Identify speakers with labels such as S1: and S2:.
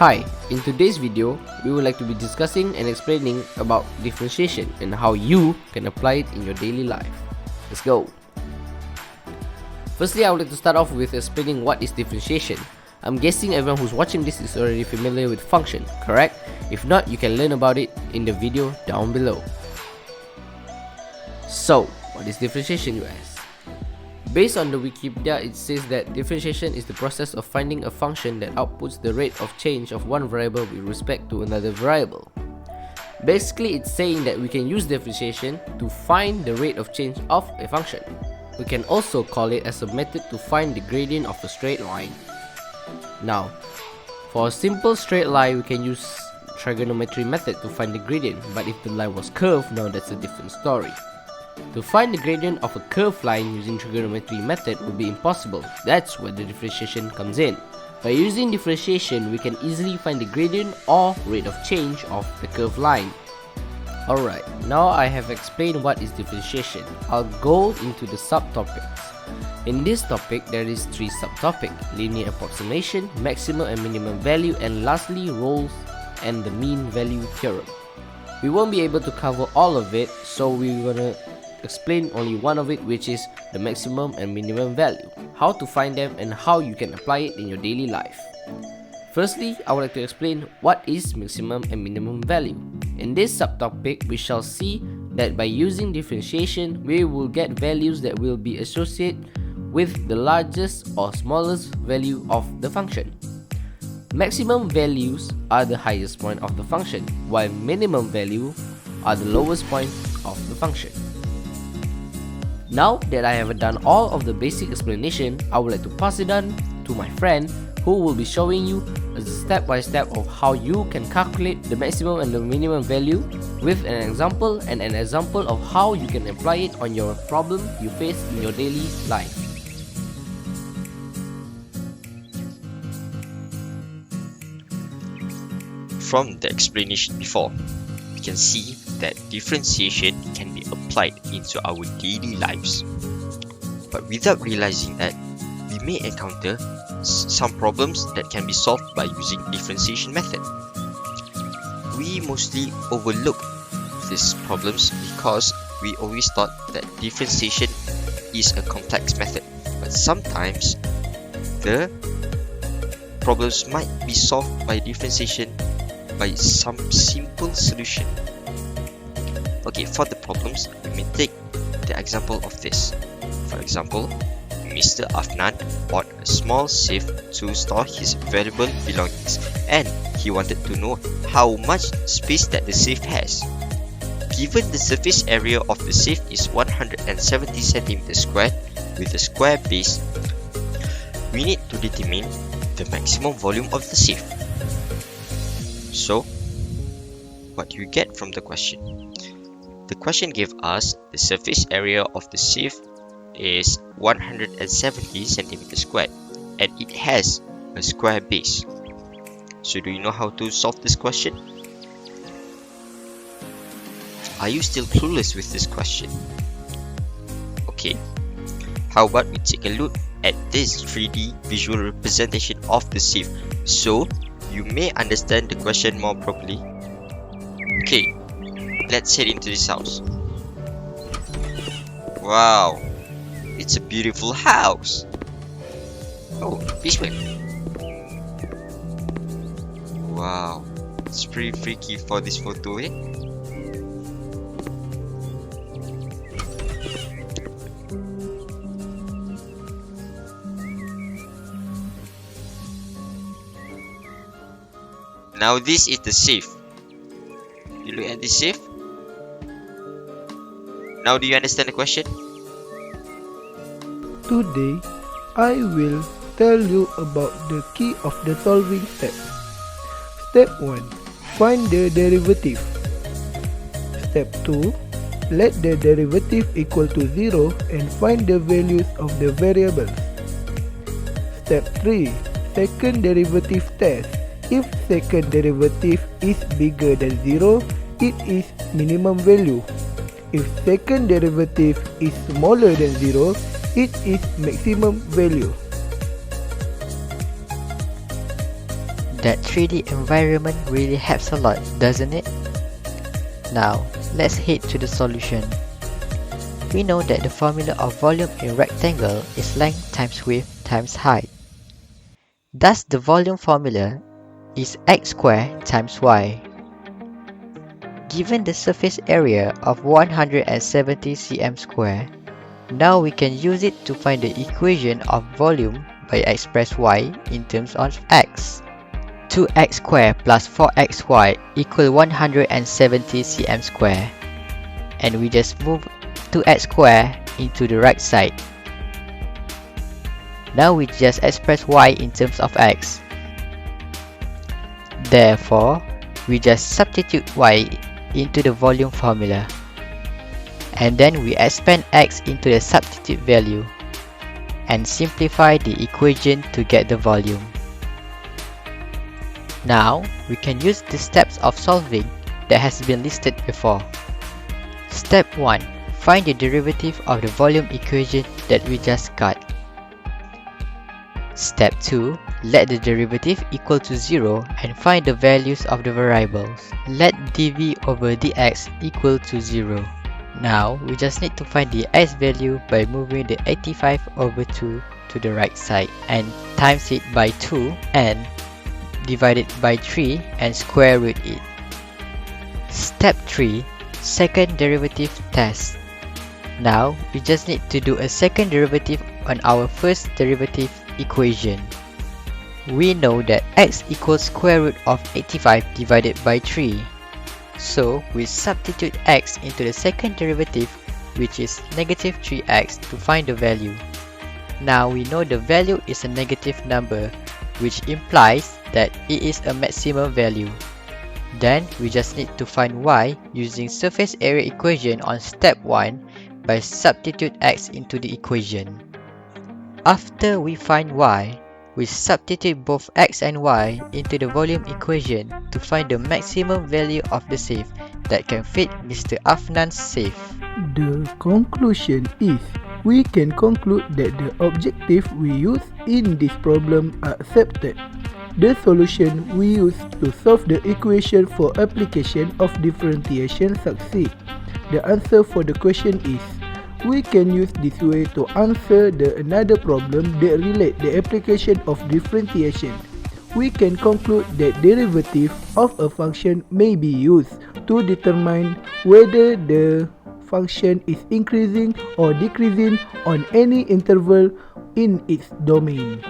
S1: Hi, in today's video, we would like to be discussing and explaining about differentiation and how you can apply it in your daily life. Let's go! Firstly, I would like to start off with explaining what is differentiation. I'm guessing everyone who's watching this is already familiar with function, correct? If not, you can learn about it in the video down below. So, what is differentiation, you ask? Based on the Wikipedia, it says that differentiation is the process of finding a function that outputs the rate of change of one variable with respect to another variable. Basically, it's saying that we can use differentiation to find the rate of change of a function. We can also call it as a method to find the gradient of a straight line. Now, for a simple straight line, we can use trigonometry method to find the gradient, but if the line was curved, now that's a different story. To find the gradient of a curved line using trigonometry method would be impossible. That's where the differentiation comes in. By using differentiation, we can easily find the gradient or rate of change of the curved line. Alright, now I have explained what is differentiation. I'll go into the subtopics. In this topic, there is 3 subtopics: linear approximation, maximum and minimum value, and lastly, roles and the mean value theorem. We won't be able to cover all of it, so we're gonna explain only one of it, which is the maximum and minimum value, how to find them and how you can apply it in your daily life. Firstly, I would like to explain what is maximum and minimum value. In this subtopic, we shall see that by using differentiation, we will get values that will be associated with the largest or smallest value of the function. Maximum values are the highest point of the function, while minimum value are the lowest point of the function. Now that I have done all of the basic explanation, I would like to pass it on to my friend who will be showing you a step-by-step of how you can calculate the maximum and the minimum value with an example and an example of how you can apply it on your problem you face in your daily life.
S2: From the explanation before, we can see that differentiation can be applied into our daily lives. But without realizing that, we may encounter some problems that can be solved by using differentiation method. We mostly overlook these problems because we always thought that differentiation is a complex method. But sometimes, the problems might be solved by differentiation by some simple solution. Okay, for the problems, we may take the example of this. For example, Mr. Afnan bought a small safe to store his valuable belongings, and he wanted to know how much space that the safe has. Given the surface area of the safe is 170 cm squared with a square base, we need to determine the maximum volume of the safe. So, what do you get from the question? The question gave us the surface area of the safe is 170 cm squared and it has a square base. So do you know how to solve this question? Are you still clueless with this question? Okay, how about we take a look at this 3D visual representation of the safe so you may understand the question more properly. Okay, let's head into this house. Wow, it's a beautiful house. Oh, this way. Wow, it's pretty freaky for this photo, eh? Now this is the safe. You look at this safe. Now do you understand the question?
S3: Today, I will tell you about the key of the solving step. Step 1. Find the derivative. Step 2. Let the derivative equal to 0 and find the values of the variables. Step 3. Second derivative test. If second derivative is bigger than 0, it is minimum value. If second derivative is smaller than 0, it is maximum value.
S4: That 3D environment really helps a lot, doesn't it? Now, let's head to the solution. We know that the formula of volume in rectangle is length times width times height. Thus, the volume formula is x squared times y. Given the surface area of 170 cm square, now we can use it to find the equation of volume by express y in terms of x. 2x squared plus 4xy equal 170 cm square, and we just move 2x squared into the right side. Now we just express y in terms of x. Therefore, we just substitute y into the volume formula, and then we expand x into the substitute value and simplify the equation to get the volume. Now, we can use the steps of solving that has been listed before. Step 1. Find the derivative of the volume equation that we just got. Step 2. Let the derivative equal to 0 and find the values of the variables. Let dv over dx equal to 0. Now, we just need to find the x value by moving the 85 over 2 to the right side and times it by 2 and divide it by 3 and square root it. Step 3. Second derivative test. Now, we just need to do a second derivative on our first derivative equation. We know that x equals square root of 85 divided by 3. So, we substitute x into the second derivative, which is negative 3x, to find the value. Now we know the value is a negative number, which implies that it is a maximum value. Then we just need to find y using surface area equation on step 1 by substitute x into the equation. After we find y, we substitute both x and y into the volume equation to find the maximum value of the safe that can fit Mr. Afnan's safe.
S3: The conclusion is, we can conclude that the objective we use in this problem are accepted. The solution we use to solve the equation for application of differentiation succeed. The answer for the question is, we can use this way to answer another problem that relate the application of differentiation. We can conclude that derivative of a function may be used to determine whether the function is increasing or decreasing on any interval in its domain.